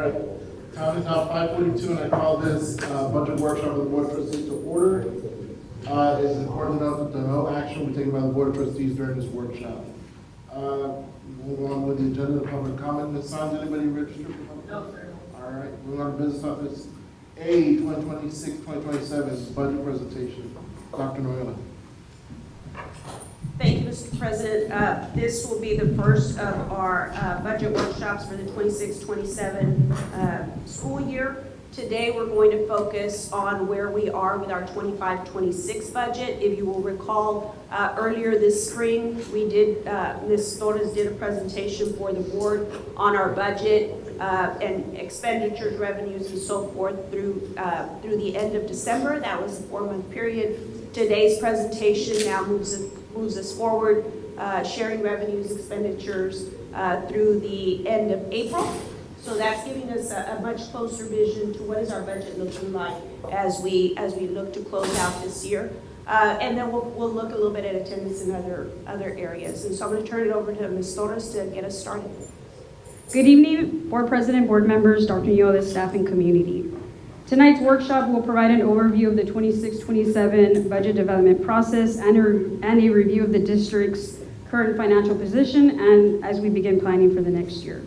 right. Time is now 5:42, and I call this budget workshop of the Board of Trustees to order. It is important to note that no action will be taken by the Board of Trustees during this workshop. Move on with the agenda, public comment. Ms. Sanz, anybody registered for public comment? No, sir. All right, moving on to business office A, 2026-2027 budget presentation. Dr. Noela. Thank you, Mr. President. This will be the first of our budget workshops for the 26-27 school year. Today, we're going to focus on where we are with our 25-26 budget. If you will recall, earlier this spring, we did, Ms. Torres did a presentation for the board on our budget and expenditures, revenues, and so forth through the end of December. That was the 4-month period. Today's presentation now moves us forward, sharing revenues, expenditures through the end of April. So that's giving us a much closer vision to what is our budget looking like as we look to close out this year. And then we'll look a little bit at attendance in other areas. And so I'm going to turn it over to Ms. Torres to get us started. Good evening, Board President, board members, Dr. Yola, staff, and community. Tonight's workshop will provide an overview of the 26-27 budget development process and a review of the district's current financial position and as we begin planning for the next year.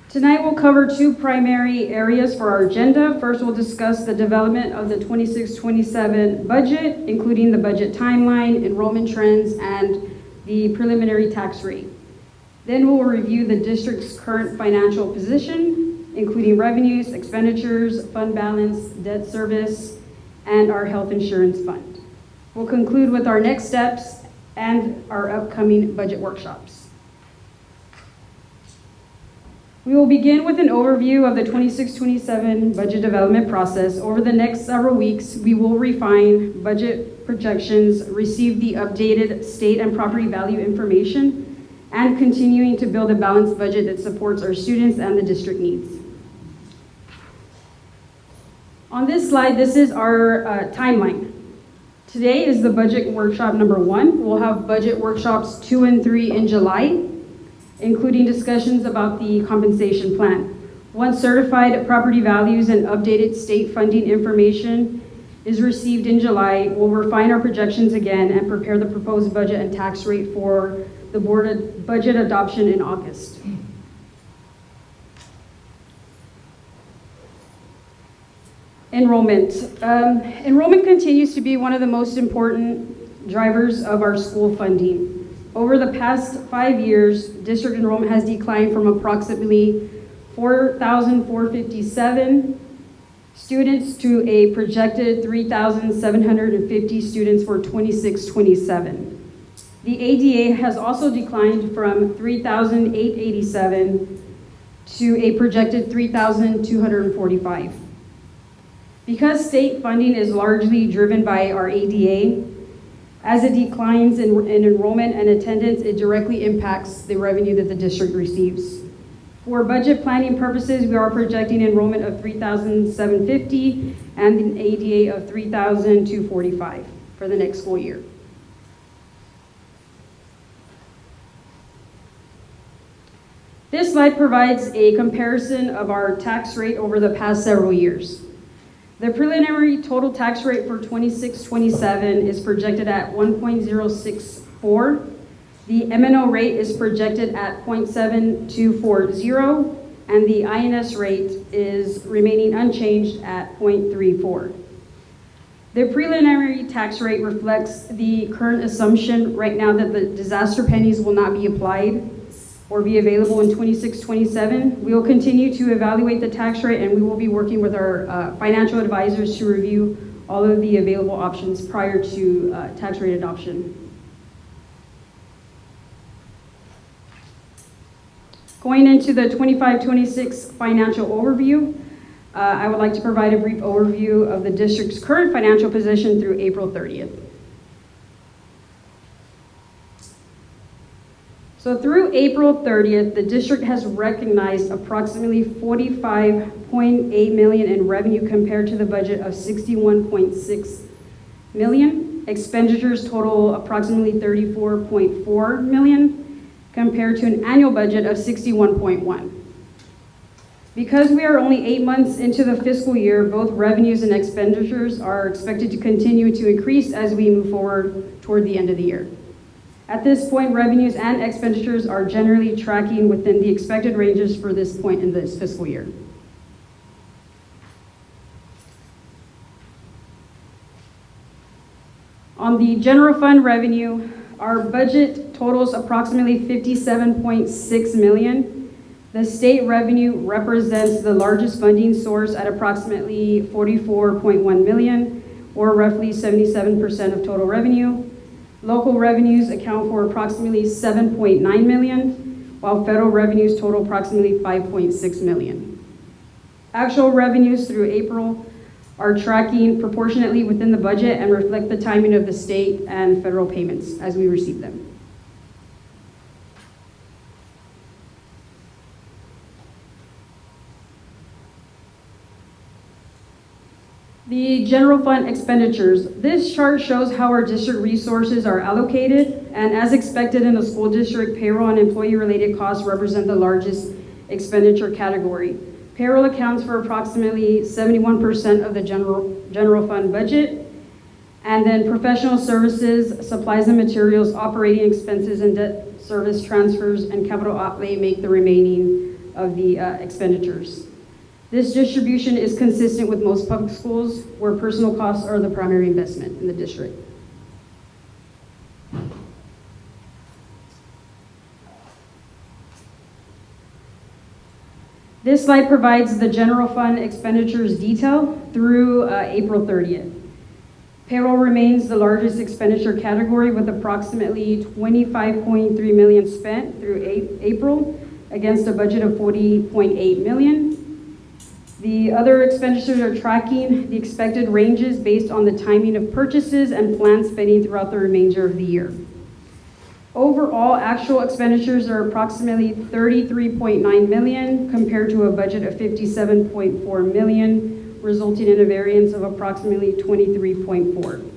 Tonight we'll cover two primary areas for our agenda. First, we'll discuss the development of the 26-27 budget, including the budget timeline, enrollment trends, and the preliminary tax rate. Then we'll review the district's current financial position, including revenues, expenditures, fund balance, debt service, and our health insurance fund. We'll conclude with our next steps and our upcoming budget workshops. We will begin with an overview of the 26-27 budget development process. Over the next several weeks, we will refine budget projections, receive the updated state and property value information, and continuing to build a balanced budget that supports our students and the district needs. On this slide, this is our timeline. Today is the budget workshop number 1. We'll have budget workshops 2 and 3 in July, including discussions about the compensation plan. Once certified property values and updated state funding information is received in July, we'll refine our projections again and prepare the proposed budget and tax rate for the board budget adoption in August. Enrollment. Enrollment continues to be one of the most important drivers of our school funding. Over the past 5 years, district enrollment has declined from approximately 4,457 students to a projected 3,750 students for 26-27. The ADA has also declined from 3,887 to a projected 3,245. Because state funding is largely driven by our ADA, as it declines in enrollment and attendance, it directly impacts the revenue that the district receives. For budget planning purposes, we are projecting enrollment of 3,750 and an ADA of 3,245 for the next school year. This slide provides a comparison of our tax rate over the past several years. The preliminary total tax rate for 26-27 is projected at 1.064. The M&O rate is projected at 0.7240, and the INS rate is remaining unchanged at 0.34. The preliminary tax rate reflects the current assumption right now that the disaster pennies will not be applied or be available in 26-27. We will continue to evaluate the tax rate, and we will be working with our financial advisors to review all of the available options prior to tax rate adoption. Going into the 25-26 financial overview, I would like to provide a brief overview of the district's current financial position through April 30th. So through April 30th, the district has recognized approximately $45.8 million in revenue compared to the budget of $61.6 million. expenditures total approximately 34.4 million compared to an annual budget of 61.1. Because we are only 8 months into the fiscal year, both revenues and expenditures are expected to continue to increase as we move forward toward the end of the year. At this point, revenues and expenditures are generally tracking within the expected ranges for this point in this fiscal year. On the general fund revenue, our budget totals approximately 57.6 million. The state revenue represents the largest funding source at approximately 44.1 million, or roughly 77% of total revenue. Local revenues account for approximately 7.9 million, while federal revenues total approximately 5.6 million. Actual revenues through April are tracking proportionately within the budget and reflect the timing of the state and federal payments as we receive them. The general fund expenditures. This chart shows how our district resources are allocated, and as expected in the school district, payroll and employee-related costs represent the largest expenditure category. Payroll accounts for approximately 71% of the general fund budget, and then professional services, supplies and materials, operating expenses, and debt service transfers and capital outlay make the remaining of the expenditures. This distribution is consistent with most public schools where personal costs are the primary investment in the district. This slide provides the general fund expenditures detail through April 30th. Payroll remains the largest expenditure category with approximately 25.3 million spent through April against a budget of 40.8 million. The other expenditures are tracking the expected ranges based on the timing of purchases and planned spending throughout the remainder of the year. Overall, actual expenditures are approximately 33.9 million compared to a budget of 57.4 million, resulting in a variance of approximately 23.4.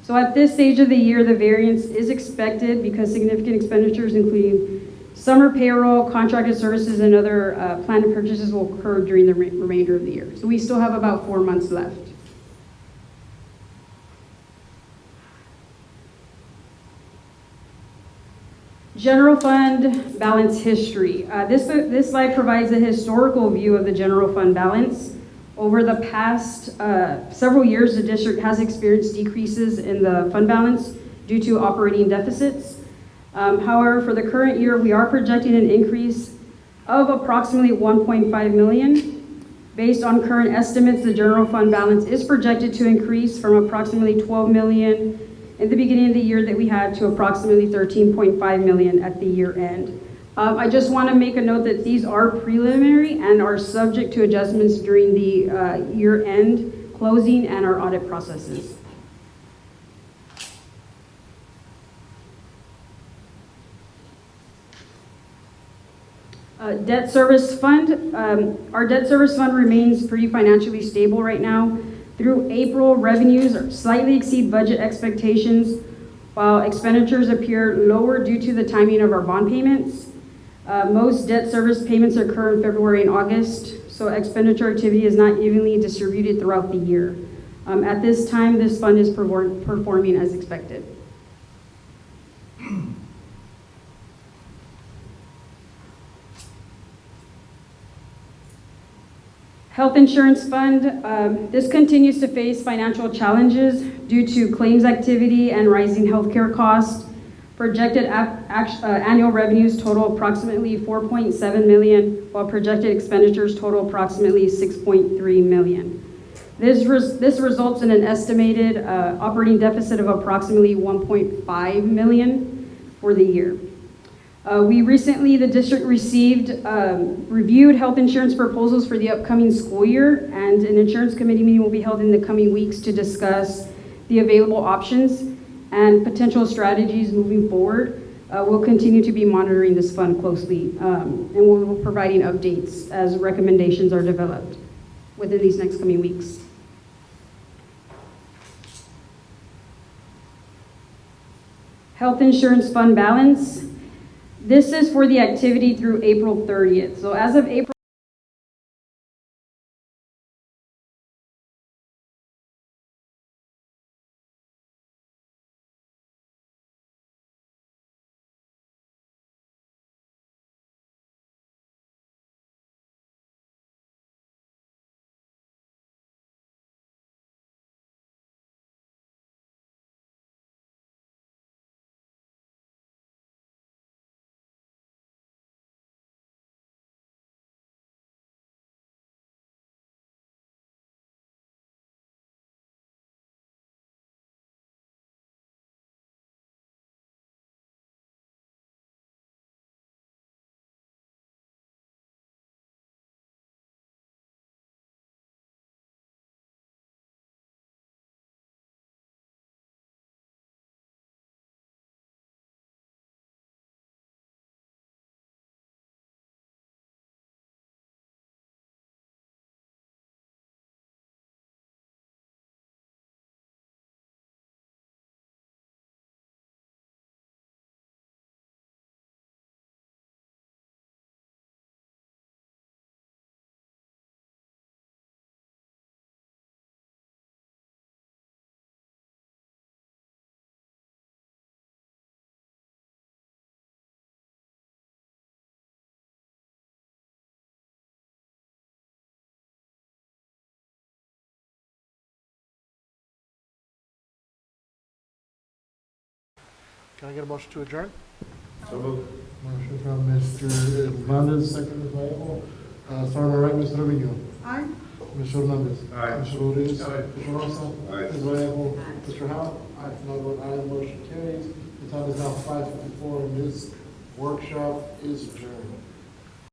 So at this stage of the year, the variance is expected because significant expenditures, including summer payroll, contracted services, and other planned purchases will occur during the remainder of the year. So we still have about 4 months left. General fund balance history. This slide provides a historical view of the general fund balance. Over the past several years, the district has experienced decreases in the fund balance due to operating deficits. However, for the current year, we are projecting an increase of approximately 1.5 million. Based on current estimates, the general fund balance is projected to increase from approximately 12 million in the beginning of the year that we had to approximately 13.5 million at the year end. I just want to make a note that these are preliminary and are subject to adjustments during the year end closing and our audit processes. Debt service fund. Our debt service fund remains pretty financially stable right now. Through April, revenues slightly exceed budget expectations, while expenditures appear lower due to the timing of our bond payments. Most debt service payments occur in February and August, so expenditure activity is not evenly distributed throughout the year. At this time, this fund is performing as expected. Health insurance fund. This continues to face financial challenges due to claims activity and rising healthcare costs. Projected annual revenues total approximately 4.7 million, while projected expenditures total approximately 6.3 million. This results in an estimated operating deficit of approximately 1.5 million for the year. The district reviewed health insurance proposals for the upcoming school year, and an insurance committee meeting will be held in the coming weeks to discuss the available options and potential strategies moving forward. We'll continue to be monitoring this fund closely, and we'll be providing updates as recommendations are developed within these next coming weeks. health insurance fund balance. This is for the activity through April 30th. So as of April Can I get a motion to adjourn? So moved. Motion from Mr. Hernandez, second is viable. Starting right, Mr. Trevino. Aye. Mr. Hernandez. Aye. Mr. Rodriguez. Aye. Mr. Rosa. Aye. Ms. Vallejo. Mr. Howe. Aye. No vote aye, motion carries. The time is now 5:54 and this workshop is adjourned.